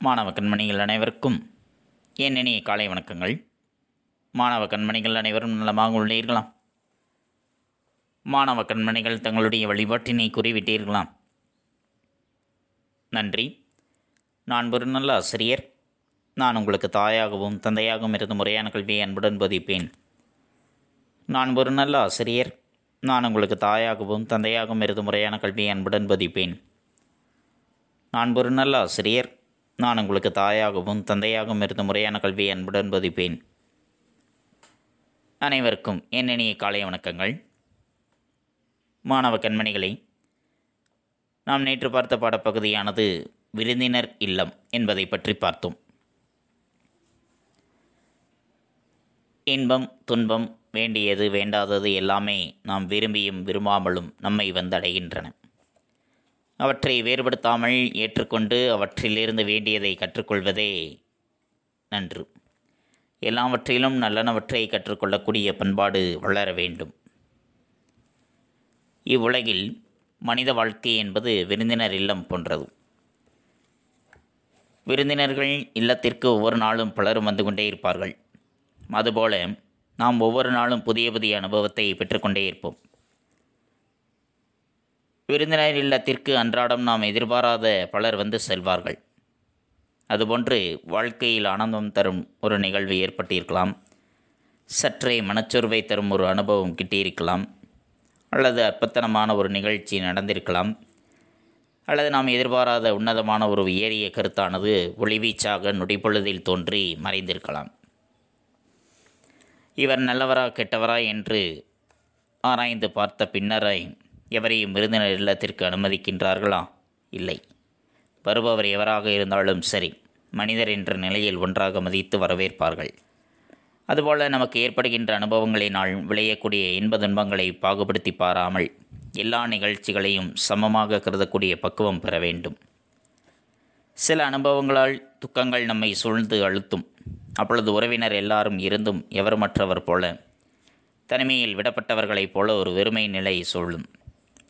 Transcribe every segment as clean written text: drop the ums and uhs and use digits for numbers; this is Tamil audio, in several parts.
மாணவ கண்மணிகள் அனைவருக்கும் என் இனிய காலை வணக்கங்கள். மாணவ கண்மணிகள் அனைவரும் நலமாக உள்ளீர்களாம்? மாணவ கண்மணிகள் தங்களுடைய வழிபாட்டினை கூறிவிட்டீர்களாம்? நன்றி. நான் ஒரு நல்ல ஆசிரியர். நான் உங்களுக்கு தாயாகவும் தந்தையாகவும் இருந்து முறையான கல்வியை அன்புடன் போதிப்பேன். நான் ஒரு நல்ல ஆசிரியர். நான் உங்களுக்கு தாயாகவும் தந்தையாகவும் இருந்து முறையான கல்வியை அன்புடன் போதிப்பேன். நான் ஒரு நல்ல ஆசிரியர். நான் உங்களுக்கு தாயாகவும் தந்தையாகவும் இருந்து முறையான கல்வியை அன்புடன் போதிப்பேன். அனைவருக்கும் என் இனிய காலை வணக்கங்கள். மாணவ கண்மணிகளை, நாம் நேற்று பார்த்த பாடப்பகுதியானது விருந்தினர் இல்லம் என்பதை பற்றி பார்த்தோம். இன்பம் துன்பம், வேண்டியது வேண்டாதது எல்லாமே நாம் விரும்பியும் விரும்பாமலும் நம்மை வந்தடைகின்றன. அவற்றை வேறுபடுத்தாமல் ஏற்றுக்கொண்டு அவற்றிலிருந்து வேண்டியதை கற்றுக்கொள்வதே நன்று. எல்லாவற்றிலும் நல்லனவற்றை கற்றுக்கொள்ளக்கூடிய பண்பாடு வளர வேண்டும். இவ்வுலகில் மனித வாழ்க்கை என்பது விருந்தினர் இல்லம் போன்றது. விருந்தினர்கள் இல்லத்திற்கு ஒவ்வொரு நாளும் பலரும் வந்து கொண்டே இருப்பார்கள். அதுபோல நாம் ஒவ்வொரு நாளும் புதிய புதிய அனுபவத்தை பெற்றுக்கொண்டே இருப்போம். விருந்தினர் இல்லத்திற்கு அன்றாடம் நாம் எதிர்பாராத பலர் வந்து செல்வார்கள். அதுபோன்று வாழ்க்கையில் ஆனந்தம் தரும் ஒரு நிகழ்வு ஏற்பட்டிருக்கலாம், சற்றே மனச்சோர்வை தரும் ஒரு அனுபவம் கிட்டியிருக்கலாம், அல்லது அற்பத்தனமான ஒரு நிகழ்ச்சி நடந்திருக்கலாம், அல்லது நாம் எதிர்பாராத உன்னதமான ஒரு உயரிய கருத்தானது ஒளிவீச்சாக நொடிப்பொழுதில் தோன்றி மறைந்திருக்கலாம். இவர் நல்லவரா கெட்டவரா என்று ஆராய்ந்து பார்த்த பின்னரை எவரையும் விருந்தினர் இல்லத்திற்கு அனுமதிக்கின்றார்களா? இல்லை. வருபவர் எவராக இருந்தாலும் சரி, மனிதர் என்ற நிலையில் ஒன்றாக மதித்து வரவேற்பார்கள். அதுபோல் நமக்கு ஏற்படுகின்ற அனுபவங்களினால் விளையக்கூடிய இன்ப துன்பங்களை பாகுபடுத்தி பாராமல் எல்லா நிகழ்ச்சிகளையும் சமமாக கருதக்கூடிய பக்குவம் பெற வேண்டும். சில அனுபவங்களால் துக்கங்கள் நம்மை சூழ்ந்து அழுத்தும். அப்பொழுது உறவினர் எல்லாரும் இருந்தும் எவர் மற்றவர் போல, தனிமையில் விடப்பட்டவர்களைப் போல ஒரு வெறுமை நிலை சூழும்.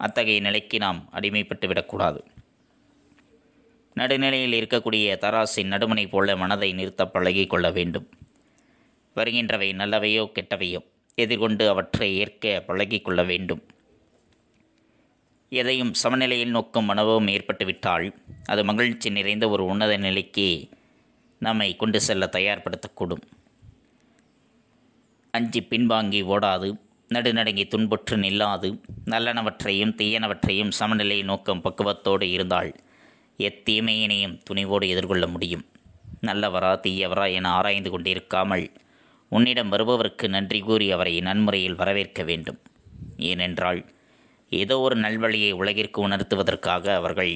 அத்தகைய நிலைக்கு நாம் அடிமைப்பட்டு விடக்கூடாது. நடுநிலையில் இருக்கக்கூடிய தராசின் நடுமனை போல மனதை நிறுத்த பழகி கொள்ள வேண்டும். வருகின்றவை நல்லவையோ கெட்டவையோ எதிர்கொண்டு அவற்றை ஏற்க பழகி கொள்ள வேண்டும். எதையும் சமநிலையில் நோக்கும் அனுபவம் ஏற்பட்டுவிட்டால் அது மகிழ்ச்சி நிறைந்த ஒரு உன்னத நிலைக்கு நம்மை கொண்டு செல்ல தயார்படுத்தக்கூடும். அஞ்சி பின்வாங்கி ஓடாது, நடுநடுங்கி துன்புற்று நில்லாது, நல்லனவற்றையும் தீயனவற்றையும் சமநிலை நோக்கம் பக்குவத்தோடு இருந்தால் எத்தீமையினையும் துணிவோடு எதிர்கொள்ள முடியும். நல்லவரா தீயவரா என ஆராய்ந்து கொண்டிருக்காமல் உன்னிடம் வருபவருக்கு நன்றி கூறி அவரை நன்முறையில் வரவேற்க வேண்டும். ஏனென்றால் ஏதோ ஒரு நல்வழியை உலகிற்கு உணர்த்துவதற்காக அவர்கள்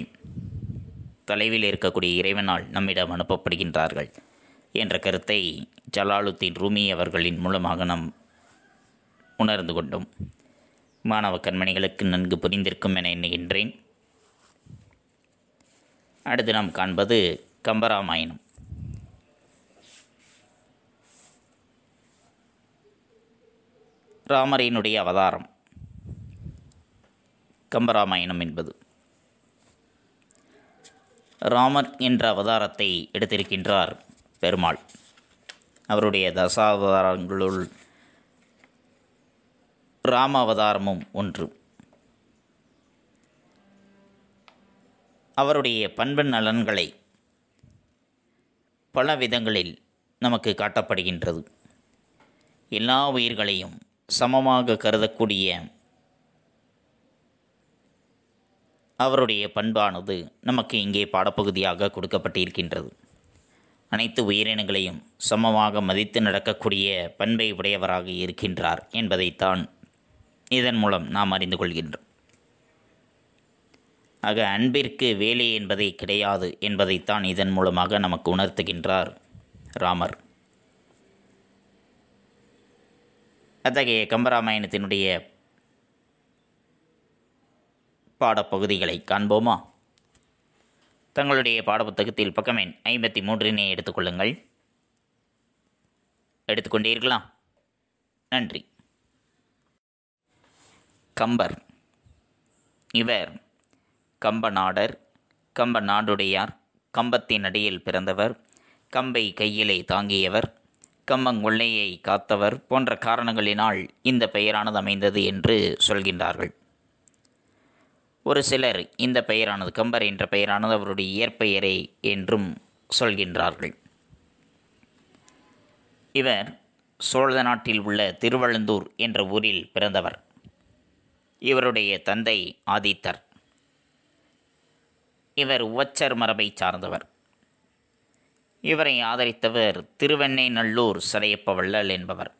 தொலைவில் இருக்கக்கூடிய இறைவனால் நம்மிடம் அனுப்பப்படுகின்றார்கள் என்ற கருத்தை ஜலாலுத்தீன் ரூமி அவர்களின் மூலமாக நாம் உணர்ந்து கொண்டோம். மாணவ கண்மணிகளுக்கு நன்கு புரிந்திருக்கும் என எண்ணுகின்றேன். அடுத்து நாம் காண்பது கம்பராமாயணம். ராமரினுடைய அவதாரம் கம்பராமாயணம் என்பது. ராமர் என்ற அவதாரத்தை எடுத்திருக்கின்றார் பெருமாள். அவருடைய தசாவதாரங்களுள் ராம அவதாரமும் ஒன்று. அவருடைய பண்பு நலன்களை பல விதங்களில் நமக்கு காட்டப்படுகின்றது. எல்லா உயிர்களையும் சமமாக கருதக்கூடிய அவருடைய பண்பானது நமக்கு இங்கே பாடப்பகுதியாக கொடுக்கப்பட்டிருக்கின்றது. அனைத்து உயிரினங்களையும் சமமாக மதித்து நடக்கக்கூடிய பண்பை உடையவராக இருக்கின்றார் என்பதைத்தான் இதன் மூலம் நாம் அறிந்து கொள்கின்றோம். ஆக அன்பிற்கு வேலை என்பதே கிடையாது என்பதைத்தான் இதன் மூலமாக நமக்கு உணர்த்துகின்றார் ராமர். அத்தகைய கம்பராமாயணத்தினுடைய பாடப்பகுதிகளை காண்போமா? தங்களுடைய பாடப்புத்தகத்தில் பக்கம் எண் 53 எடுத்துக்கொள்ளுங்கள். எடுத்துக்கொண்டீர்களா? நன்றி. கம்பர். இவர் கம்பநாடர், கம்பநாடுடையார், கம்பத்தின் அடியில் பிறந்தவர், கம்பை கையிலே தாங்கியவர், கம்பங்கொள்ளையை காத்தவர் போன்ற காரணங்களினால் இந்த பெயரானது அமைந்தது என்று சொல்கின்றார்கள். ஒரு சிலர் இந்த பெயரானது, கம்பர் என்ற பெயரானது அவருடைய இயற்பெயரே என்றும் சொல்கின்றார்கள். இவர் சோழ நாட்டில் உள்ள திருவழுந்தூர் என்ற ஊரில் பிறந்தவர். இவருடைய தந்தை ஆதித்தர். இவர் உவச்சர் மரபை சார்ந்தவர். இவரை ஆதரித்தவர் திருவெண்ணெய்நல்லூர் சடையப்ப வள்ளல் என்பவர்.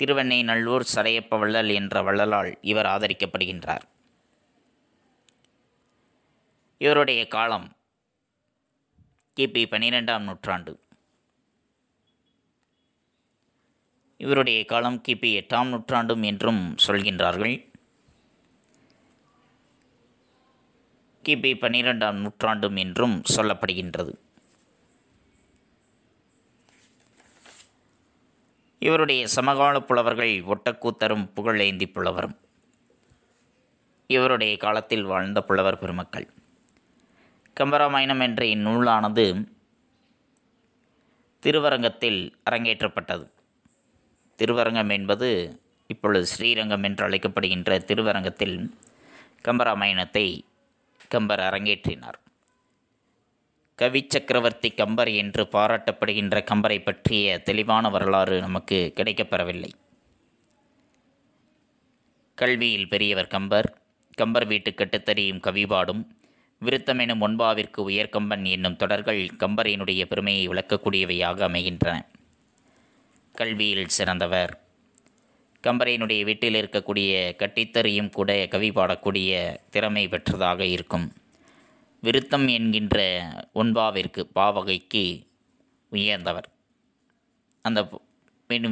திருவெண்ணெய்நல்லூர் சடையப்ப வள்ளல் என்ற வள்ளலால் இவர் ஆதரிக்கப்படுகின்றார். இவருடைய காலம் கிபி 12ஆம் நூற்றாண்டு. இவருடைய காலம் கிபி 8ஆம் நூற்றாண்டும் என்றும் சொல்கின்றார்கள். கிபி 12ஆம் நூற்றாண்டும் என்றும் சொல்லப்படுகின்றது. இவருடைய சமகால புலவர்கள் ஒட்டக்கூத்தரும் புகழேந்தி புலவரும் இவருடைய காலத்தில் வாழ்ந்த புலவர் பெருமக்கள். கம்பராமாயணம் என்ற இந்நூலானது திருவரங்கத்தில் அரங்கேற்றப்பட்டது. திருவரங்கம் என்பது இப்பொழுது ஸ்ரீரங்கம் என்று அழைக்கப்படுகின்ற திருவரங்கத்தில் கம்பராமாயணத்தை கம்பர் அரங்கேற்றினார். கவி சக்கரவர்த்தி கம்பர் என்று பாராட்டப்படுகின்ற கம்பரை பற்றிய தெளிவான வரலாறு நமக்கு கிடைக்கப்பெறவில்லை. கல்வியில் பெரியவர் கம்பர். கம்பர் வீட்டு கட்டுத்தறியும் கவிபாடும் விருத்தம் எனும் ஒன்பாவிற்கு உயர்கம்பன் என்னும் தொடர்கள் கம்பரினுடைய பெருமையை விளக்கக்கூடியவையாக அமைகின்றன. கல்வியில் சிறந்தவர். கம்பரினுடைய வீட்டில் இருக்கக்கூடிய கட்டித்தறியும் கூட கவி பாடக்கூடிய திறமை பெற்றதாக இருக்கும். விருத்தம் என்கின்ற ஒன்பாவிற்கு பாவகைக்கு உயர்ந்தவர். அந்த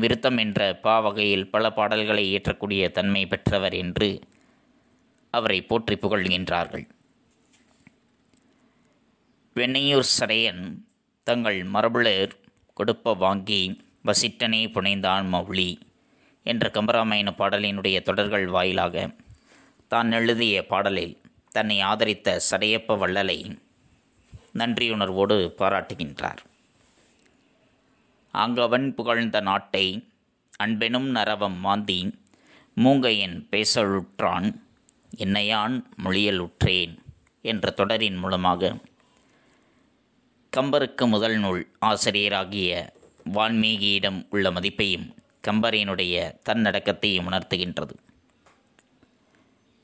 விருத்தம் என்ற பாவகையில் பல பாடல்களை இயற்றக்கூடிய தன்மை பெற்றவர் என்று அவரை போற்றி புகழ்கின்றார்கள். வெண்ணையூர் சடையன் தங்கள் மரபுளர் கொடுப்ப வாங்கி வசிட்டனே புனைந்தான் மௌழி என்ற கம்பராமாயண பாடலினுடைய தொடர்கள் வாயிலாக தான் எழுதிய பாடலில் தன்னை ஆதரித்த சடையப்ப வள்ளலை நன்றியுணர்வோடு பாராட்டுகின்றார். ஆங்கவன் புகழ்ந்த நாட்டை அன்பெனும் நரவம் மாந்தி மூங்கையன் பேசலுற்றான் என்னையான் மொழியலுற்றேன் என்ற தொடரின் மூலமாக கம்பருக்கு முதல் நூல் ஆசிரியராகிய வால்மீகியிடம் உள்ள மதிப்பையும் கம்பரினுடைய தன்னடக்கத்தையும் உணர்த்துகின்றது.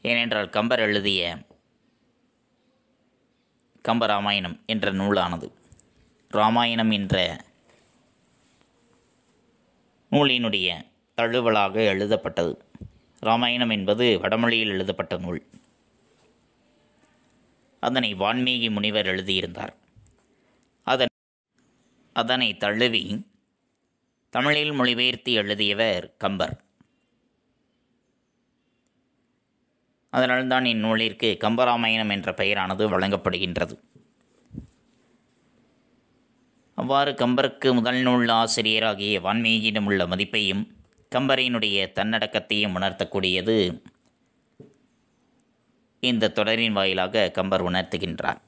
ஏனென்றால் கம்பர் எழுதிய கம்பராமாயணம் என்ற நூலானது இராமாயணம் என்ற நூலினுடைய தழுவலாக எழுதப்பட்டது. இராமாயணம் என்பது வடமொழியில் எழுதப்பட்ட நூல். அதனை வால்மீகி முனிவர் எழுதியிருந்தார். அதனை தழுவி தமிழில் மொழிபெயர்த்து எழுதியவர் கம்பர். அதனால்தான் இந்நூலிற்கு கம்பராமாயணம் என்ற பெயரானது வழங்கப்படுகின்றது. அவ்வாறு கம்பருக்கு முதல் நூல் ஆசிரியராகிய வான்மீகியிடம் உள்ள மதிப்பையும் கம்பரினுடைய தன்னடக்கத்தையும் உணர்த்தக்கூடியது இந்த தொடரின் வாயிலாக கம்பர் உணர்த்துகின்றார்.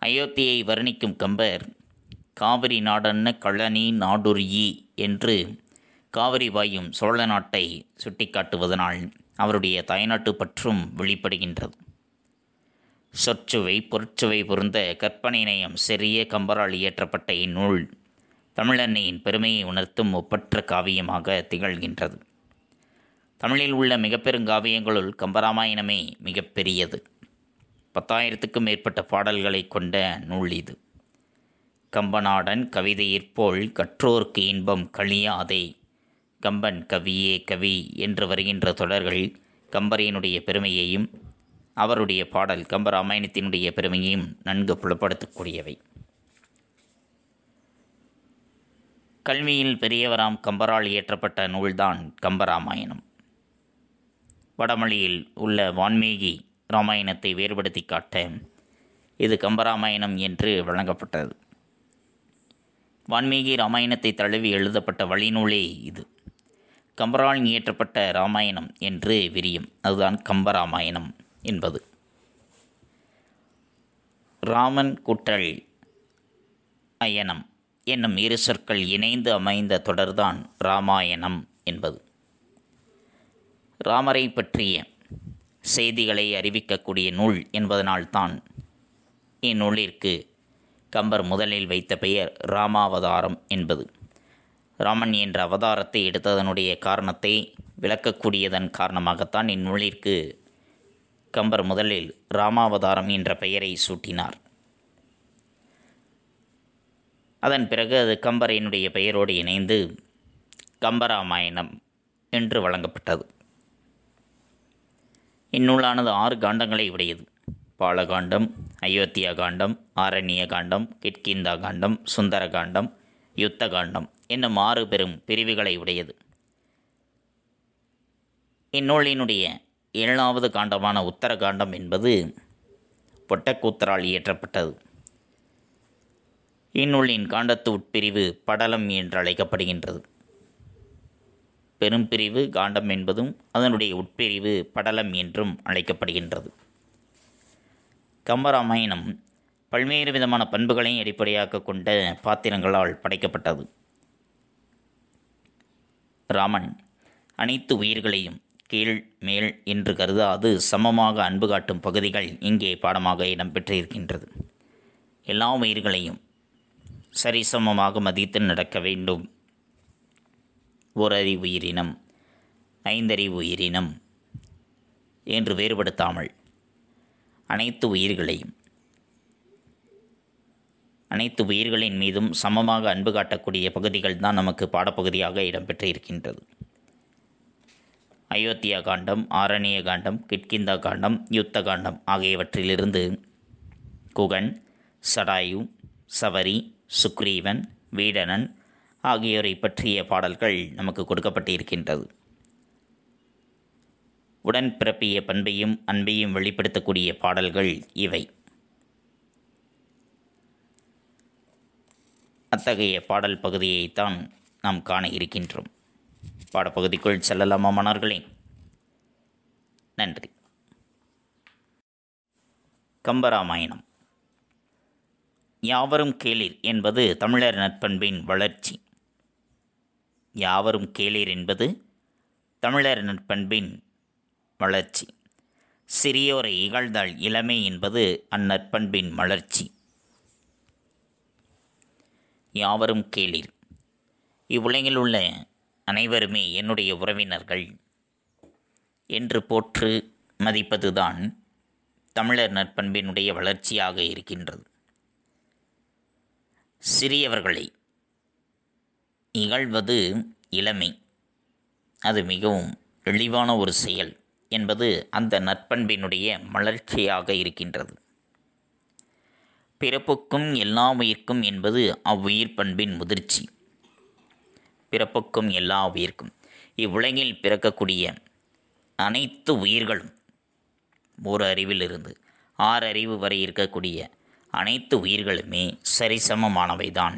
அயோத்தியை வர்ணிக்கும் கம்பர் காவிரி நாடன்ன கழனி நாடுரியி என்று காவிரி வாயும் சோழ நாட்டை சுட்டிக்காட்டுவதனால் அவருடைய தாய்நாட்டு பற்றும் வெளிப்படுகின்றது. சொற்சுவை பொருட்சுவை பொருந்த கற்பனை நயம் சிறிய கம்பரால் இயற்றப்பட்ட இந்நூல் தமிழன்னையின் பெருமையை உணர்த்தும் ஒப்பற்ற காவியமாக திகழ்கின்றது. தமிழில் உள்ள மிகப்பெருங்காவியங்களுள் கம்பராமாயணமே மிகப்பெரியது. 10,000க்கும் மேற்பட்ட பாடல்களை கொண்ட நூல் இது. கம்பநாடன் கவிதையிற்போல் கற்றோர்க்கு இன்பம் கழியாதே கம்பன் கவியே கவி என்று வருகின்ற தொடர்கள் கம்பரினுடைய பெருமையையும் அவருடைய பாடல் கம்பராமாயணத்தினுடைய பெருமையையும் நன்கு புலப்படுத்தக்கூடியவை. கல்வியில் பெரியவராம் கம்பரால் இயற்றப்பட்ட நூல்தான் கம்பராமாயணம். வடமொழியில் உள்ள வான்மீகி இராமாயணத்தை வேறுபடுத்தி காட்ட இது கம்பராமாயணம் என்று வழங்கப்பட்டது. வான்மீகி இராமாயணத்தை தழுவி எழுதப்பட்ட வழிநூலே இது. கம்பரால் இயற்றப்பட்ட இராமாயணம் என்று விரியும். அதுதான் கம்பராமாயணம் என்பது. ராமன் கூட்டல் அயனம் என்னும் இரு சொற்கள் இணைந்து அமைந்த தொடர்தான் இராமாயணம் என்பது. ராமரை பற்றிய செய்திகளை அறிவிக்கக்கூடிய நூல் என்பதனால்தான் இந்நூலிற்கு கம்பர் முதலில் வைத்த பெயர் ராமாவதாரம் என்பது. ராமன் என்ற அவதாரத்தை எடுத்ததனுடைய காரணத்தை விளக்கக்கூடியதன் காரணமாகத்தான் இந்நூலிற்கு கம்பர் முதலில் ராமாவதாரம் என்ற பெயரை சூட்டினார். அதன் பிறகு அது கம்பரினுடைய பெயரோடு இணைந்து கம்பராமாயணம் என்று வழங்கப்பட்டது. இந்நூலானது 6 காண்டங்களை உடையது. பாலகாண்டம், அயோத்தியா காண்டம், ஆரண்ய காண்டம், கிட்கிந்தா காண்டம், சுந்தர காண்டம், யுத்த காண்டம் என்னும் 6 பெரும் பிரிவுகளை உடையது. இந்நூலினுடைய 7வது காண்டமான உத்தர காண்டம் என்பது பொட்டக்கூத்தரால் இயற்றப்பட்டது. இந்நூலின் காண்டத்து உட்பிரிவு படலம் என்று அழைக்கப்படுகின்றது. பெரும்பிரிவு காண்டம் என்பதும் அதனுடைய உட்பிரிவு படலம் என்றும் அழைக்கப்படுகின்றது. கம்பராமாயணம் பல்வேறு விதமான பண்புகளையும் அடிப்படையாக கொண்ட பாத்திரங்களால் படைக்கப்பட்டது. ராமன் அனைத்து உயிர்களையும் கீழ் மேல் என்று கருதாது சமமாக அன்பு காட்டும் பகுதிகள் இங்கே பாடமாக இடம்பெற்றிருக்கின்றது. எல்லா உயிர்களையும் சரிசமமாக மதித்து நடக்க வேண்டும். ஓரறிவு உயிரினம், 5 அறிவு உயிரினம் என்று வேறுபடுத்தாமல் அனைத்து உயிர்களின் மீதும் சமமாக அன்பு காட்டக்கூடிய பகுதிகள் தான் நமக்கு பாடப்பகுதியாக இடம்பெற்று இருக்கின்றது. அயோத்தியா காண்டம், ஆரண்ய காண்டம், கிட்கிந்தா காண்டம், யுத்த காண்டம் ஆகியவற்றிலிருந்து குகன், சடாயு, சவரி, சுக்ரீவன், வீடணன் ஆகியோரை பற்றிய பாடல்கள் நமக்கு கொடுக்கப்பட்டிருக்கின்றது. உடன்பிறப்பிய பண்பையும் அன்பையும் வெளிப்படுத்தக்கூடிய பாடல்கள் இவை. அத்தகைய பாடல் பகுதியைத்தான் நாம் காண இருக்கின்றோம். பாடப்பகுதிக்குள் செல்லலாமா மாணவர்களே? நன்றி. கம்பராமாயணம். யாவரும் கேளீர் என்பது தமிழர் நற்பண்பின் வளர்ச்சி. யாவரும் கேளீர் என்பது தமிழர் நற்பண்பின் வளர்ச்சி. சிறியோரை இகழ்ந்தால் இளமை என்பது அந்நற்பண்பின் மலர்ச்சி. யாவரும் கேளீர். இவ்வுலகில் உள்ள அனைவருமே என்னுடைய உறவினர்கள் என்று போற்று மதிப்பதுதான் தமிழர் நற்பண்பினுடைய வளர்ச்சியாக இருக்கின்றது. சிறியவர்களை இகழ்வது இளமை, அது மிகவும் இழிவான ஒரு செயல் என்பது அந்த நற்பண்பினுடைய மலர்ச்சியாக இருக்கின்றது. பிறப்புக்கும் எல்லா உயிர்க்கும் என்பது அவ்வுயிர் பண்பின் முதிர்ச்சி. பிறப்புக்கும் எல்லா உயிர்க்கும், இவ்வுலகில் பிறக்கக்கூடிய அனைத்து உயிர்களும் 1 அறிவிலிருந்து 6 அறிவு வரை இருக்கக்கூடிய அனைத்து உயிர்களுமே சரிசமமானவைதான்.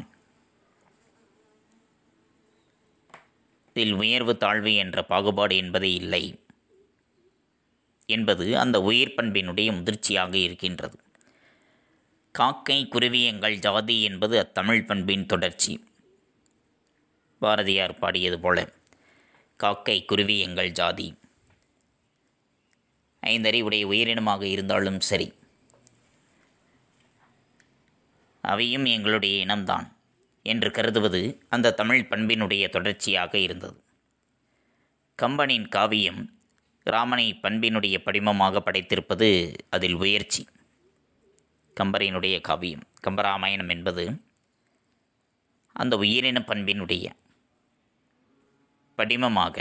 இதில் உயர்வு தாழ்வு என்ற பாகுபாடு என்பதே இல்லை என்பது அந்த உயிர் பண்பினுடைய முதிர்ச்சியாக இருக்கின்றது. காக்கை குருவி எங்கள் ஜாதி என்பது அத்தமிழ் பண்பின் தொடர்ச்சி. பாரதியார் பாடியது போல, காக்கை குருவி எங்கள் ஜாதி, 5 அறிவுடைய உயிரினமாக இருந்தாலும் சரி, அவையும் எங்களுடைய இனம்தான் என்று கருதுவது அந்த தமிழ் பண்பினுடைய தொடர்ச்சியாக இருந்தது. கம்பனின் காவியம் ராமனை பண்பினுடைய படிமமாக படைத்திருப்பது அதில் உயர்ச்சி. கம்பரினுடைய காவியம் கம்பராமாயணம் என்பது அந்த உயிரின பண்பினுடைய படிமமாக,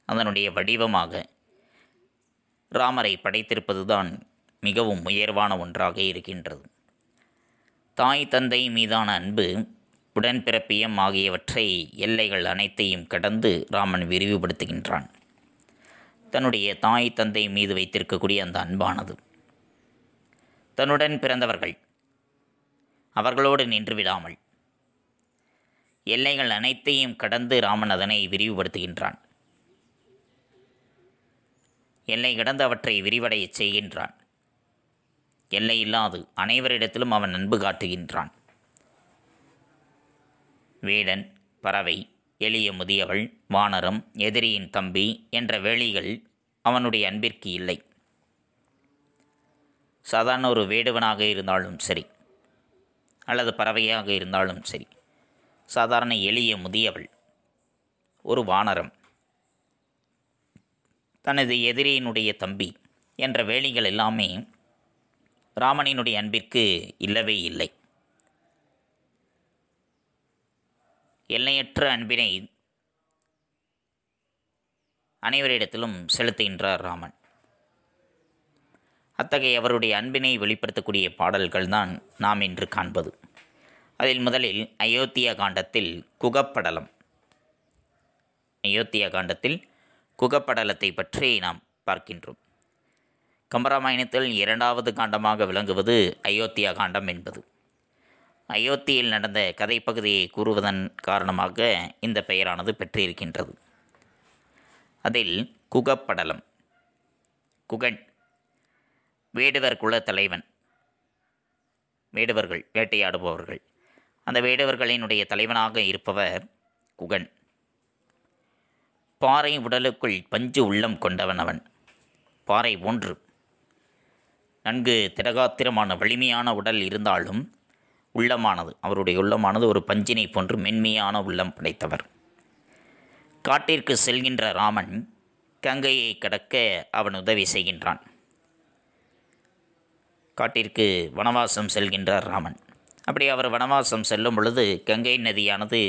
அதனுடைய வடிவமாக ராமரை படைத்திருப்பதுதான் மிகவும் உயர்வான ஒன்றாக இருக்கின்றது. தாய் தந்தை மீதான அன்பு, உடன்பிறப்பியம் ஆகியவற்றை எல்லைகள் அனைத்தையும் கடந்து ராமன் விரிவுபடுத்துகின்றான். தன்னுடைய தாய் தந்தை மீது வைத்திருக்கக்கூடிய அந்த அன்பானது தன்னுடன் பிறந்தவர்கள் அவர்களோடு நின்று விடாமல் எல்லைகள் அனைத்தையும் கடந்து ராமன் அதனை விரிவுபடுத்துகின்றான். எல்லை கடந்து அவற்றை விரிவடையச் செய்கின்றான். எல்லையில்லாது அனைவரிடத்திலும் அவன் அன்பு காட்டுகின்றான். வேடன், பறவை, எளிய முதியவள், வானரம், எதிரியின் தம்பி என்ற வேலிகள் அவனுடைய அன்பிற்கு இல்லை. சாதாரண ஒரு வேடுவனாக இருந்தாலும் சரி, அல்லது பறவையாக இருந்தாலும் சரி, சாதாரண எளிய முதியவள், ஒரு வானரம், தனது எதிரியினுடைய தம்பி என்ற வேலிகள் எல்லாமே ராமனினுடைய அன்பிற்கு இல்லவே இல்லை. எல்லையற்ற அன்பினை அனைவரிடத்திலும் செலுத்துகின்றார் ராமன். அத்தகைய அவருடைய அன்பினை வெளிப்படுத்தக்கூடிய பாடல்கள் தான் நாம் இன்று காண்பது. அதில் முதலில் அயோத்தியா காண்டத்தில் குகப்படலம். அயோத்தியா காண்டத்தில் குகப்படலத்தை பற்றி நாம் பார்க்கின்றோம். கம்பராமாயணத்தில் 2வது காண்டமாக விளங்குவது அயோத்தியா காண்டம் என்பது. அயோத்தியில் நடந்த கதைப்பகுதியை கூறுவதன் காரணமாக இந்த பெயரானது பெற்றிருக்கின்றது. அதில் குகப்படலம், குகன் வேடுவர் குல தலைவன். வேடுவர்கள் வேட்டையாடுபவர்கள், அந்த வேடுவர்களினுடைய தலைவனாக இருப்பவர் குகன். பாறை உடலுக்குள் பஞ்சு உள்ளம் கொண்டவன் அவன். பாறை ஒன்று நன்கு திடகாத்திரமான வலிமையான உடல் இருந்தாலும் உள்ளமானது, அவருடைய உள்ளமானது ஒரு பஞ்சினை போன்று மென்மையான உள்ளம் படைத்தவர். காட்டிற்கு செல்கின்ற ராமன் கங்கையை கடக்க அவன் உதவி செய்கின்றான். காட்டிற்கு வனவாசம் செல்கின்றார் ராமன். அப்படி அவர் வனவாசம் செல்லும் பொழுது கங்கை நதியானது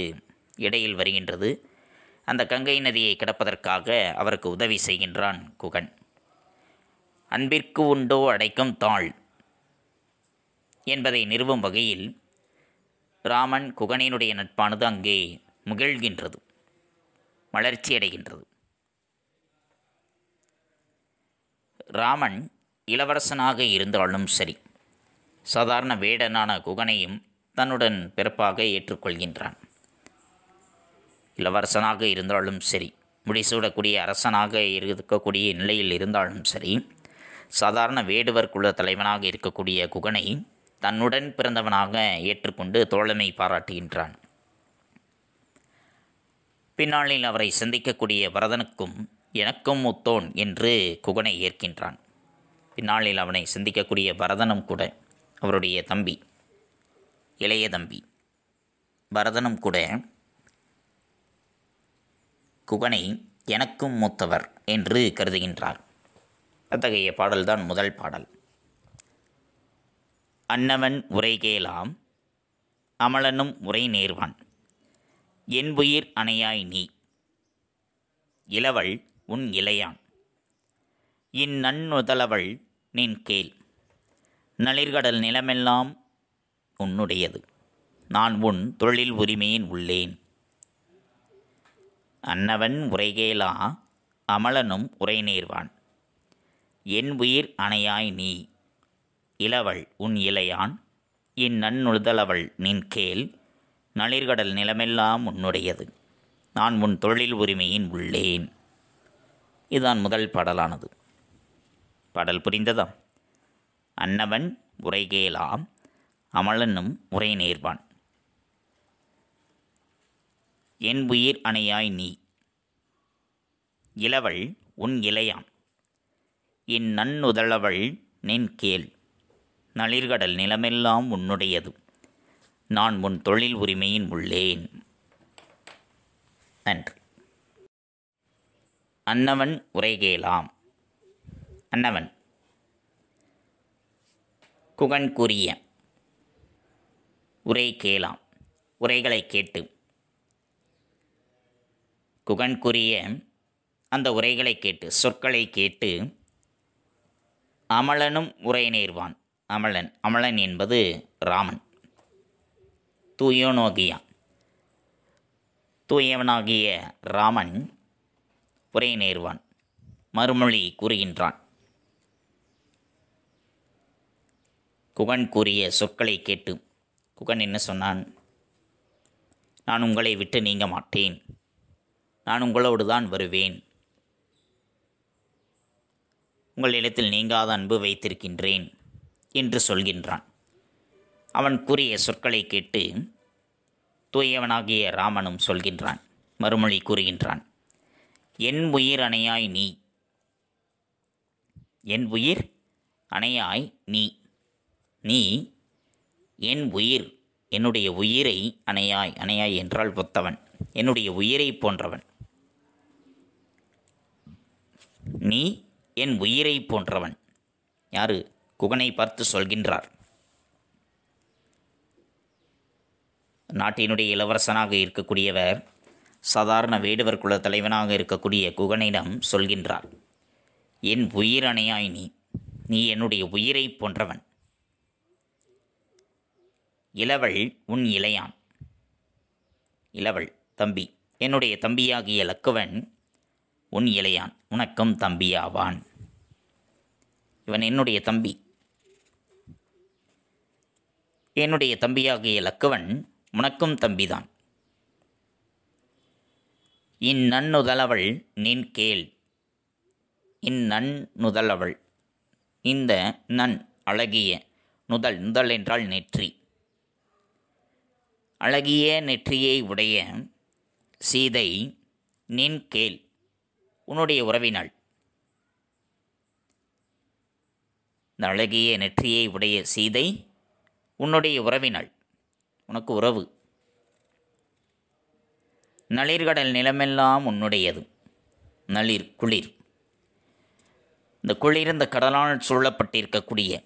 இடையில் வருகின்றது. அந்த கங்கை நதியை கடப்பதற்காக அவருக்கு உதவி செய்கின்றான் குகன். அன்பிற்கு உண்டோ அடைக்கும் தாழ் என்பதை நிறுவும் வகையில் ராமன் குகனினுடைய நட்பானது அங்கே முகிழ்கின்றது, வளர்ச்சி அடைகின்றது. ராமன் இளவரசனாக இருந்தாலும் சரி, சாதாரண வேடனான குகனையும் தன்னுடன் பிறப்பாக ஏற்றுக்கொள்கின்றான். இளவரசனாக இருந்தாலும் சரி, முடிசூடக்கூடிய அரசனாக இருக்கக்கூடிய நிலையில் இருந்தாலும் சரி, சாதாரண வேடுவர் குல தலைவனாக இருக்கக்கூடிய குகனை தன்னுடன் பிறந்தவனாக ஏற்றுக்கொண்டு தோழமை பாராட்டுகின்றான். பின்னாளில் அவரை சந்திக்கக்கூடிய பரதனுக்கும் எனக்கும் மூத்தோன் என்று குகனை ஏற்கின்றான். பின்னாளில் அவனை சந்திக்கக்கூடிய பரதனும் கூட, அவருடைய தம்பி, இளைய தம்பி பரதனும் கூட குகனை எனக்கும் மூத்தவர் என்று கருதுகின்றார். அத்தகைய பாடல்தான் முதல் பாடல். அன்னவன் உரை கேளாம் அமலனும் உரை நேர்வான் என் உயிர் அணையாய் நீ இளவள் உன் இளையான் இந்நன்னுதலவள் நின் கேள் நளிர்கடல் நிலமெல்லாம் உன்னுடையது நான் உன் தொழில் உரிமையின் உள்ளேன். அன்னவன் உரைகேலா அமலனும் உரை நேர்வான் என் உயிர் அணையாய் நீ இளவள் உன் இளையான் இந்நன்னுதலவள் நின் கேள் நளிர்கடல் நிலமெல்லாம் உன்னுடையது நான் உன் தொழில் உரிமையின் உள்ளேன். இதுதான் முதல் பாடலானது. பாடல் புரிந்ததா? அன்னவன் உரைகேலாம் அமலனும் உரை நேர்வான் என் உயிர் அணையாய் நீ இளவள் உன் இளையான் இந்நன்னுதலவள் நின் கேள் நளிர்கடல் நிலமெல்லாம் உன்னுடையது நான் உன் தொழில் உரிமையின் உள்ளேன். நன்றி. அன்னவன் உரைகேலாம். அன்னவன் குகன் கூறிய உரை கேளாம், உரைகளை கேட்டு, குகன் கூறிய அந்த உரைகளை கேட்டு, சொற்களை கேட்டு அமலனும் உரை நேர்வான். அமலன், அமலன் என்பது ராமன். தூயவனாகிய ராமன் உரை நேர்வான், மறுமொழி கூறுகின்றான். குகன் கூறிய சொற்களை கேட்டு குகன் என்ன சொன்னான்? நான் உங்களை விட்டு நீங்க மாட்டேன், நான் உங்களோடு தான் வருவேன், உங்களிடத்தில் நீங்காத அன்பு வைத்திருக்கின்றேன் என்று சொல்கின்றான். அவன் கூறிய சொற்களை கேட்டு தூயவனாகிய ராமனும் சொல்கின்றான். மறுமொழி கூறுகின்றான், என் உயிர் அணையாய் நீ, என் உயிர் அணையாய் நீ, நீ என் உயிர், என்னுடைய உயிரை அணையாய், அணையாய் என்றால் ஒத்தவன், என்னுடைய உயிரை போன்றவன், நீ என் உயிரை போன்றவன். யாரு? குகனை பார்த்து சொல்கின்றார். நாட்டினுடைய இளவரசனாக இருக்கக்கூடியவர் சாதாரண வேடுவர் குல தலைவனாக இருக்கக்கூடிய குகனிடம் சொல்கின்றார், என் உயிர் அணையாய் நீ, நீ என்னுடைய உயிரை போன்றவன். இளவள் உன் இளையான், இளவள் தம்பி, என்னுடைய தம்பியாகிய லக்குவன் உன் இளையான், உனக்கும் தம்பியாவான். இவன் என்னுடைய தம்பி. என்னுடைய தம்பியாகிய லக்குவன் உனக்கும் தம்பிதான். இந்நன்னுதலவள் நின் கேள், இந்நன்னுதலவள், இந்த நன் அழகிய, நுதல், நுதல் என்றால் நெற்றி, அழகிய நெற்றியை உடைய சீதை நின் கேள், உன்னுடைய உறவினாள். இந்த அழகிய நெற்றியை உடைய சீதை உன்னுடைய உறவினாள், உனக்கு உறவு. நளிர்கடல் நிலமெல்லாம் உன்னுடையது, நளிர் குளிர், இந்த குளிர்ந்த கடலால் சூழப்பட்டிருக்கக்கூடிய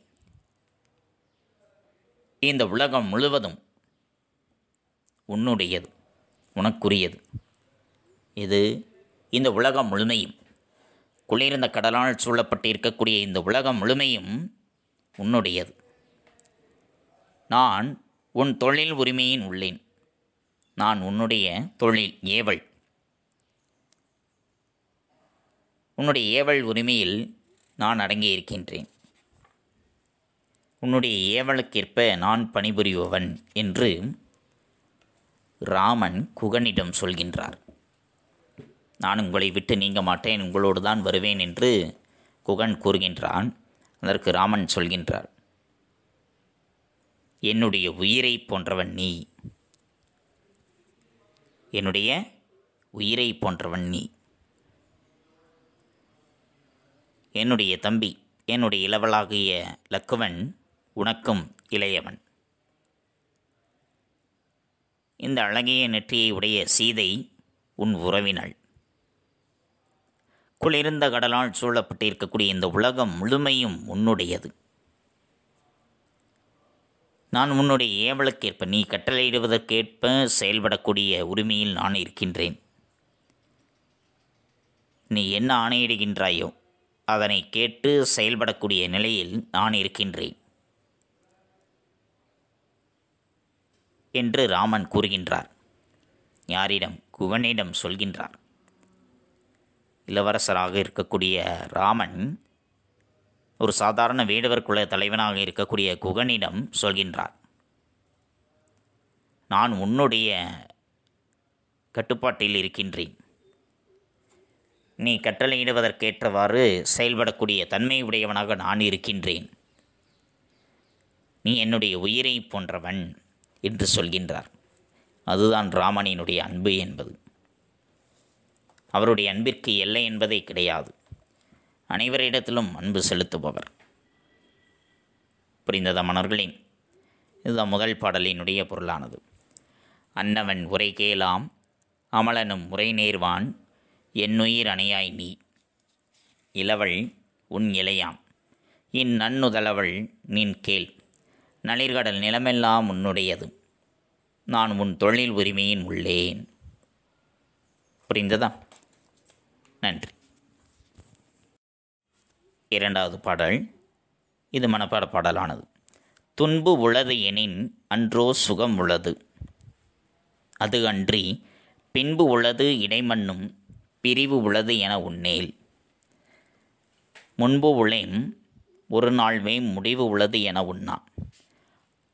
இந்த உலகம் முழுவதும் உன்னுடையது, உனக்குரியது. இது இந்த உலகம் முழுமையும், குளிர்ந்த கடலால் சூழப்பட்டிருக்கக்கூடிய இந்த உலகம் முழுமையும் உன்னுடையது. நான் உன் தொழில் உரிமையின் உள்ளேன், நான் உன்னுடைய தொழில் ஏவல், உன்னுடைய ஏவல் உரிமையில் நான் அடங்கியிருக்கின்றேன், உன்னுடைய ஏவலுக்கேற்ப நான் பணிபுரிபவன் என்று ராமன் குகனிடம் சொல்கின்றார். நான் உங்களை விட்டு நீங்க மாட்டேன், உங்களோடு தான் வருவேன் என்று குகன் கூறுகின்றான். அதற்கு ராமன் சொல்கின்றார், என்னுடைய உயிரை போன்றவன் நீ, என்னுடைய உயிரை போன்றவன் நீ, என்னுடைய தம்பி, என்னுடைய இளவலாகிய லக்குவன் உனக்கும் இளையவன். இந்த அழகிய நெற்றியை உடைய சீதை உன் உறவினள். குளிர்ந்த கடலால் சூழப்பட்டிருக்கக்கூடிய இந்த உலகம் முழுமையும் உன்னுடையது. நான் உன்னுடைய ஏவலுக்கேற்ப, நீ கட்டளையிடுவதற்கேற்ப செயல்படக்கூடிய உரிமையில் நான் இருக்கின்றேன். நீ என்ன ஆணையிடுகின்றாயோ அதனை கேட்டு செயல்படக்கூடிய நிலையில் நான் இருக்கின்றேன் என்று ராமன் கூறுகின்றார். யாரிடம்? குகனிடம் சொல்கின்றார். இளவரசராக இருக்கக்கூடிய ராமன் ஒரு சாதாரண வேடுவர் குல தலைவனாக இருக்கக்கூடிய குகனிடம் சொல்கின்றார், நான் உன்னுடைய கட்டுப்பாட்டில் இருக்கின்றேன், நீ கட்டளையிடுவதற்கேற்றவாறு செயல்படக்கூடிய தன்மை உடையவனாக நான் இருக்கின்றேன், நீ என்னுடைய உயிரை போன்றவன் என்று சொல்கின்றார். அதுதான் ராமனினுடைய அன்பு என்பது. அவருடைய அன்பிற்கு எல்லை என்பதே கிடையாது. அனைவரிடத்திலும் அன்பு செலுத்துபவர். புரிந்ததா மன்னர்களே? இதுதான் முதல் பாடலினுடைய பொருளானது. அன்னவன் உரை கேளாம் அமலனும் உரை நேர்வான், என்னுயிர் அணையாய் நீ, இளவள் உன் இளையாம், இந்நன்னுதலவள் நின் கேள், நளிர்கடல் நிலமெல்லாம் உன்னுடையது, நான் உன் தொழில் உரிமையின் உள்ளேன். புரிந்ததா? நன்றி. இரண்டாவது பாடல். இது மனப்பாட பாடலானது. துன்பு உளது எனின் அன்றோ சுகம் உளது, அது அன்றி பின்பு உளது இடைமண்ணும் பிரிவு உளது என உன்னேல், முன்பு உளேம் ஒரு நாள்வே முடிவு உளது என உண்ணா,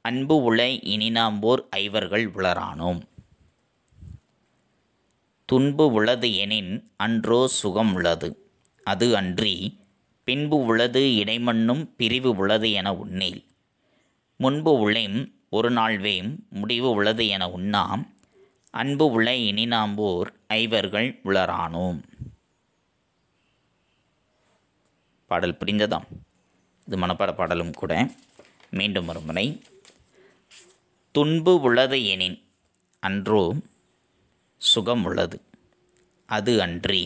அன்பு உளை இனினாம்போர் ஐவர்கள் உளரானோம். துன்பு உளது எனின் அன்றோ சுகம் உளது, அது அன்றி பின்பு உளது இடைமண்ணும் பிரிவு உளது என உன்னேல். முன்பு உளேம் ஒரு நாள்வேம் முடிவு உளது என உண்ணாம். அன்பு உள இனிநாம்போர் ஐவர்கள் உளரானோம். பாடல் புரிந்ததாம். இது மனப்பாட பாடலும் கூட. மீண்டும் ஒரு முறை. துன்பு உளது எனின் அன்றோ சுகம் உள்ளது அது அன்றி.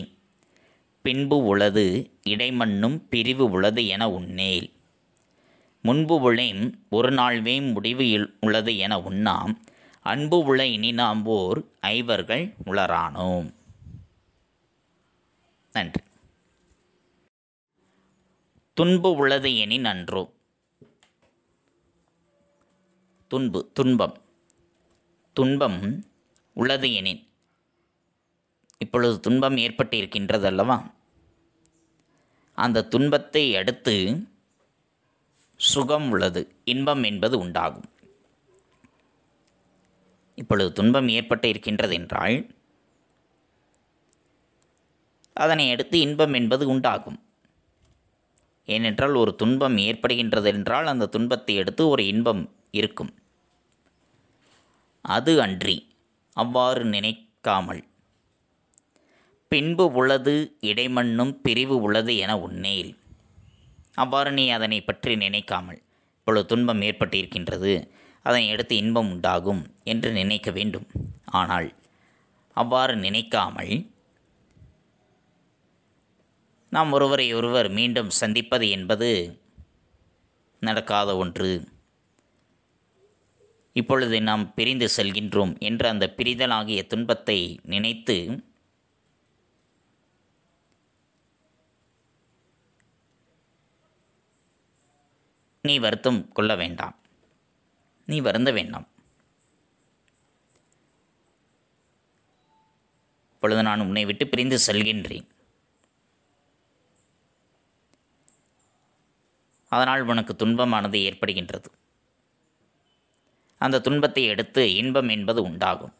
பின்பு உளது இடைமண்ணும் பிரிவு உளது என உன்னேல். முன்பு உளேம் ஒரு நாள்வேம் முடிவு உளது என உண்ணாம். அன்பு உள இனிநாம்போர் ஐவர்கள் உளரானோம். நன்றி. துன்பு உளது எனின் அன்றோ. துன்பம் துன்பம் உள்ளது எனின். இப்பொழுது துன்பம் ஏற்பட்டு இருக்கின்றது அல்லவா? அந்த துன்பத்தை அடுத்து சுகம் உள்ளது, இன்பம் என்பது உண்டாகும். இப்பொழுது துன்பம் ஏற்பட்டு இருக்கின்றது என்றால் அதனை அடுத்து இன்பம் என்பது உண்டாகும். ஏனென்றால் ஒரு துன்பம் ஏற்படுகின்றது என்றால் அந்த துன்பத்தை அடுத்து ஒரு இன்பம் இருக்கும். அது அன்றி அவ்வாறு நினைக்காமல் பின்பு உளது இடைமண்ணும் பிரிவு உளது என உன்னேல். அவ்வாறு நீ அதனை பற்றி நினைக்காமல், இப்பொழுது துன்பம் ஏற்பட்டிருக்கின்றது, அதனை அடுத்து இன்பம் உண்டாகும் என்று நினைக்க வேண்டும். ஆனால் அவ்வாறு நினைக்காமல் நாம் ஒருவரை ஒருவர் மீண்டும் சந்திப்பது என்பது நடக்காத ஒன்று. இப்பொழுது நாம் பிரிந்து செல்கின்றோம் என்ற அந்த பிரிதலாகிய துன்பத்தை நினைத்து நீ வருத்தம் கொள்ள வேண்டாம், நீ வருந்த வேண்டாம். இப்பொழுது நான் உன்னை விட்டு பிரிந்து செல்கின்றேன், அதனால் உனக்கு துன்பமானது ஏற்படுகின்றது. அந்த துன்பத்தை அடுத்து இன்பம் என்பது உண்டாகும்.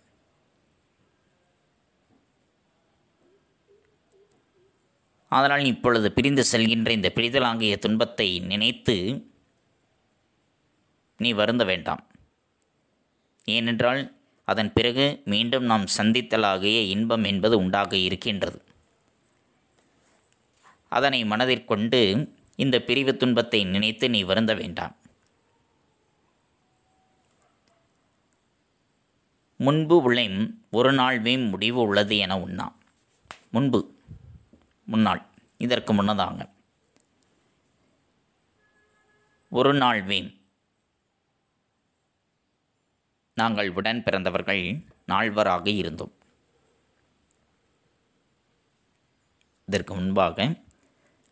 அதனால் இப்பொழுது பிரிந்து செல்கின்ற இந்த பிரிதலாகிய துன்பத்தை நினைத்து நீ வருந்த வேண்டாம். ஏனென்றால் அதன் பிறகு மீண்டும் நாம் சந்தித்தலாகிய இன்பம் என்பது உண்டாக இருக்கின்றது. அதனை மனதிற்கொண்டு இந்த பிரிவு துன்பத்தை நினைத்து நீ வருந்த வேண்டாம். முன்பு உளேம் ஒரு நாள்வேம் முடிவு உள்ளது என உண்ணாம். முன்னாள், இதற்கு முன்னதாக ஒரு நாள்வேம், நாங்கள் உடன் பிறந்தவர்கள் நால்வராக இருந்தோம். இதற்கு முன்பாக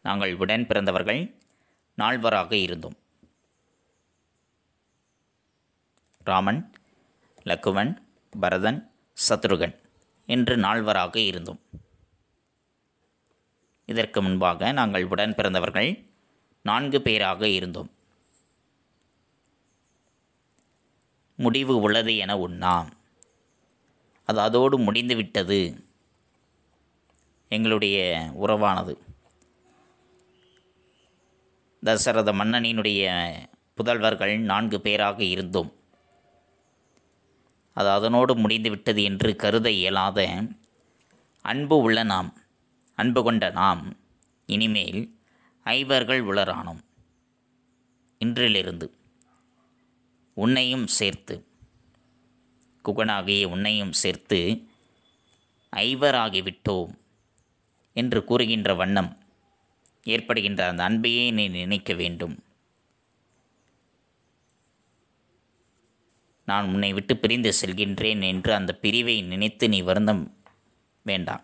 நாங்கள் உடன் பிறந்தவர்கள் நால்வராக இருந்தோம். ராமன், லக்குவன், பரதன், சத்ருகன் என்று நால்வராக இருந்தோம். இதற்கு முன்பாக நாங்கள் உடன் பிறந்தவர்கள் 4 பேராக இருந்தோம். முடிவு உள்ளது என உண்ணாம். அது அதோடு முடிந்துவிட்டது எங்களுடைய உறவானது. தசரத மன்னனினுடைய புதல்வர்கள் 4 பேராக இருந்தோம். அது அதனோடு முடிந்துவிட்டது என்று கருத இயலாத அன்பு கொண்ட நாம் இனிமேல் ஐவர்கள் உளரானோம். இன்றிலிருந்து உன்னையும் சேர்த்து, குகனாகிய உன்னையும் சேர்த்து ஐவராகிவிட்டோம் என்று கூறுகின்ற வண்ணம் ஏற்படுகின்ற அந்த அன்பையே நீ நினைக்க வேண்டும். நான் உன்னை விட்டு பிரிந்து செல்கின்றேன் என்று அந்த பிரிவை நினைத்து நீ வருந்தம் வேண்டாம்.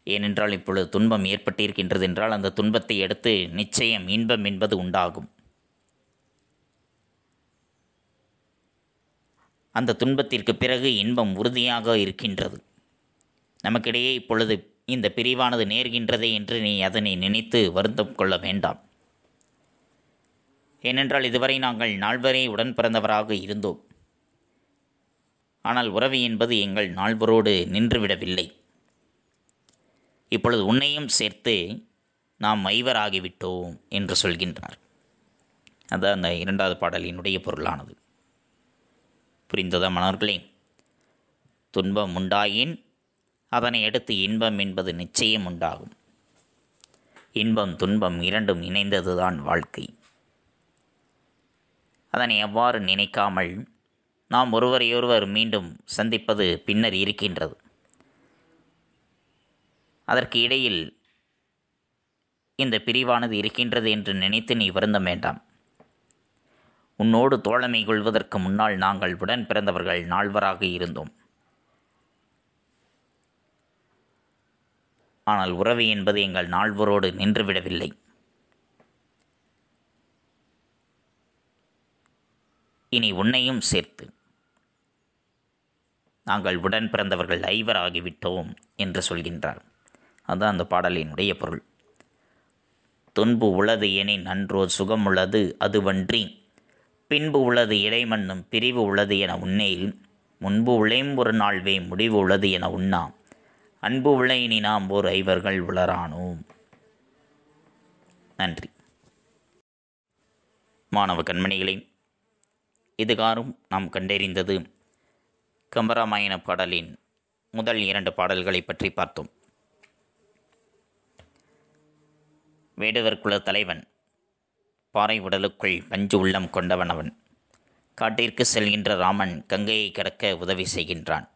ஏனென்றால் இப்பொழுது துன்பம் ஏற்பட்டிருக்கின்றது என்றால் அந்த துன்பத்தை அடுத்து நிச்சயம் இன்பம் என்பது உண்டாகும். அந்த துன்பத்திற்கு பிறகு இன்பம் உறுதியாக இருக்கின்றது. நமக்கிடையே இப்பொழுது இந்த பிரிவானது நேர்கின்றதே என்று நீ அதனை நினைத்து வருத்தம் கொள்ள வேண்டாம். ஏனென்றால் இதுவரை நாங்கள் 4 உடன் பிறந்தவராக இருந்தோம். ஆனால் உறவு என்பது எங்கள் 4 நின்றுவிடவில்லை. இப்பொழுது உன்னையும் சேர்த்து நாம் மைவராகிவிட்டோம் என்று சொல்கின்றார். அதுதான் அந்த இரண்டாவது பாடலினுடைய பொருளானது. புரிந்ததா மாணவர்களே? துன்பம் உண்டாயின் அதனை அடுத்து இன்பம் என்பது நிச்சயம் உண்டாகும். இன்பம் துன்பம் இரண்டும் இணைந்ததுதான் வாழ்க்கை. அதனை எவ்வாறு நினைக்காமல் நாம் ஒருவரையொருவர் மீண்டும் சந்திப்பது பின்னர் இருக்கின்றது. அதற்கு இடையில் இந்த பிரிவானது இருக்கின்றது என்று நினைத்து நீ வருந்தம் வேண்டாம். உன்னோடு தோழமை கொள்வதற்கு முன்னால் நாங்கள் உடன் பிறந்தவர்கள் நால்வராக இருந்தோம். ஆனால் உறவு என்பது எங்கள் நால்வரோடு நின்றுவிடவில்லை. இனி உன்னையும் சேர்த்து நாங்கள் உடன் பிறந்தவர்கள் ஐவராகிவிட்டோம் என்று சொல்கின்றார். அதுதான் அந்த பாடலினுடைய பொருள். துன்பு உளது எனின் அன்றோ சுகம் உள்ளது அதுவன்றி பின்பு உள்ளது இடைமண்ணும் பிரிவு உள்ளது என உன்னேல் முன்பு உழையும் ஒரு நாள்வே முடிவு உள்ளது என உண்ணா அன்பு உள்ள இனி நாம் ஓர் ஐவர்கள் உளரானோம். நன்றி. மாணவ கண்மணிகளே, இதுகாரும் நாம் கண்டறிந்தது கம்பராமாயண பாடலின் முதல் 2 பாடல்களை பற்றி பார்த்தோம். வேடுவர் குல தலைவன், பாறை உடலுக்குள் பஞ்சு உள்ளம் கொண்டவன் அவன். காட்டிற்கு செல்கின்ற ராமன் கங்கையை கடக்க உதவி செய்கின்றான்.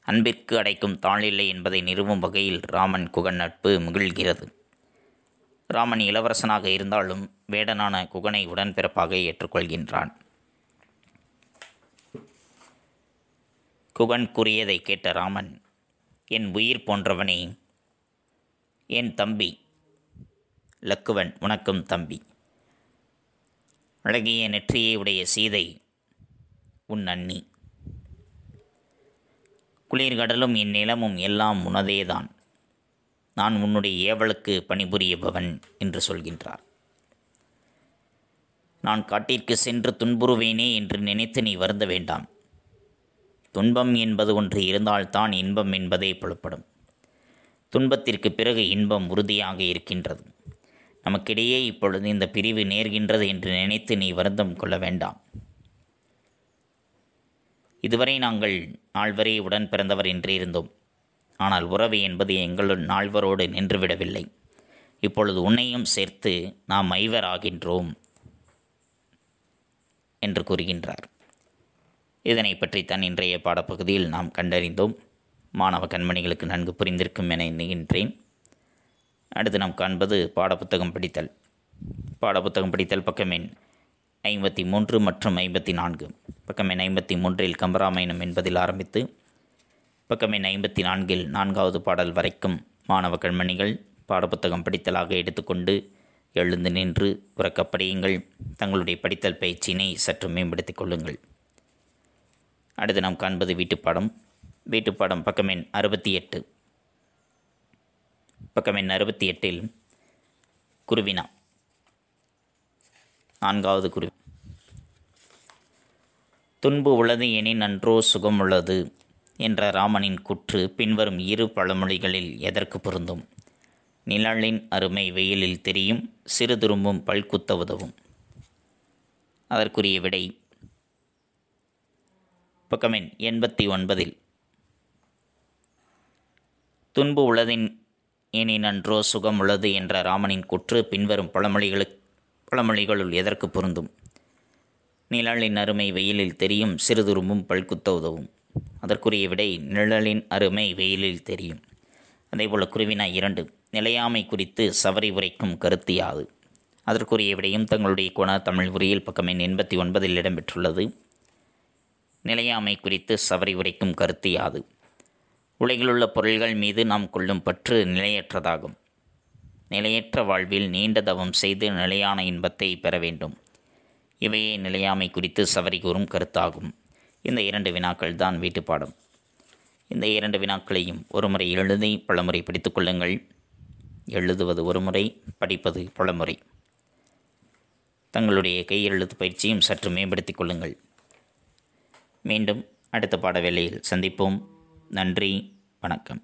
அன்பிற்கு அடைக்கும் தாழில்லை என்பதை நிறுவும் வகையில் ராமன் குகன் நட்பு முகிழ்கிறது. ராமன் இளவரசனாக இருந்தாலும் வேடனான குகனை உடன்பிறப்பாக ஏற்றுக்கொள்கின்றான். குகன் கூறியதை கேட்ட ராமன், என் உயிர் போன்றவனே, என் தம்பி லக்குவன் உனக்கும் தம்பி. அழகிய நெற்றியை உடைய சீதை உன் அண்ணி. குளிர்கடலும் என் நிலமும் எல்லாம் உனதேதான். நான் உன்னுடைய ஏவலுக்கு பணிபுரியபவன் என்று சொல்கின்றார். நான் காட்டிற்கு சென்று துன்புறுவேனே என்று நினைத்து நீ வருந்த வேண்டாம். துன்பம் என்பது ஒன்று இருந்தால்தான் இன்பம் என்பதே புலப்படும். துன்பத்திற்கு பிறகு இன்பம் உறுதியாக இருக்கின்றது. நமக்கிடையே இப்பொழுது இந்த பிரிவு நேர்கின்றது என்று நினைத்து நீ வருத்தம் கொள்ள வேண்டாம். இதுவரை நாங்கள் நால்வரே உடன் பிறந்தவர் என்று இருந்தோம். ஆனால் உறவு என்பது எங்களுள் நால்வரோடு நின்றுவிடவில்லை. இப்பொழுது உன்னையும் சேர்த்து நாம் ஐவர் ஆகின்றோம் என்று கூறுகின்றார். இதனை பற்றித்தான் இன்றைய பாடப்பகுதியில் நாம் கண்டறிந்தோம். மாணவ கண்மணிகளுக்கு நன்கு புரிந்திருக்கும் என எண்ணுகின்றேன். அடுத்து நாம் காண்பது பாடப்புத்தகம் படித்தல். பாடப்புத்தகம் படித்தல் பக்கம் எண் 53 மற்றும் 54. பக்கம் எண் 53 கம்பராமாயணம் என்பதில் ஆரம்பித்து பக்கம் எண் 54 4வது பாடல் வரைக்கும் மாணவ கண்மணிகள் பாடப்புத்தகம் படித்தலாக எடுத்துக்கொண்டு எழுந்து நின்று உறக்கப் படியுங்கள். தங்களுடைய படித்தல் பயிற்சியினை சற்று மேம்படுத்திக் கொள்ளுங்கள். அடுத்து நாம் காண்பது வீட்டுப்பாடம். வீட்டுப்பாடம் பக்கம் எண் 68. பக்கம் எண் 68 குருவினா 4வது குருவி. துன்பு உள்ளது எனின் அன்றோ சுகம் உள்ளது என்ற ராமனின் கூற்று பின்வரும் 2 பழமொழிகளில் எதற்கு பொருந்தும்? நிழலின் அருமை வெயிலில் தெரியும், சிறு துரும்பும் பல்குத்த உதவும். அதற்குரிய விடை பக்கம் எண் 89. துன்பு உள்ளதின் எனின் அன்றோ சுகம் உள்ளது என்ற ராமனின் கூற்று பின்வரும் பழமொழிகளுள் எதற்கு பொருந்தும்? நிழலின் அருமை வெயிலில் தெரியும், சிறுதுரும்பும் பல்குத்த உதவும். அதற்குரிய விடை நிழலின் அருமை வெயிலில் தெரியும். அதேபோல் குருவினா 2 நிலையாமை குறித்து சவரி உரைக்கும் கருத்து யாது? அதற்குரிய விடையும் தங்களுடைய கோண தமிழ் உரையில் பக்கம் எண் 89 இடம்பெற்றுள்ளது. நிலையாமை குறித்து சவரி உரைக்கும் கருத்து யாது? உலகிலுள்ள பொருள்கள் மீது நாம் கொள்ளும் பற்று நிலையற்றதாகும். நிலையற்ற வாழ்வில் நீண்ட தவம் செய்து நிலையான இன்பத்தை பெற வேண்டும். இவையே நிலையாமை குறித்து சவரி கூறும் கருத்தாகும். இந்த 2 வினாக்கள் தான் வீட்டுப்பாடம். இந்த 2 வினாக்களையும் ஒருமுறை எழுதி பலமுறை படித்துக் கொள்ளுங்கள். எழுதுவது ஒருமுறை, படிப்பது பலமுறை. தங்களுடைய கையெழுத்து பயிற்சியும் சற்று மேம்படுத்திக் கொள்ளுங்கள். மீண்டும் அடுத்த பாட வேளையில் சந்திப்போம். நன்றி, வணக்கம்.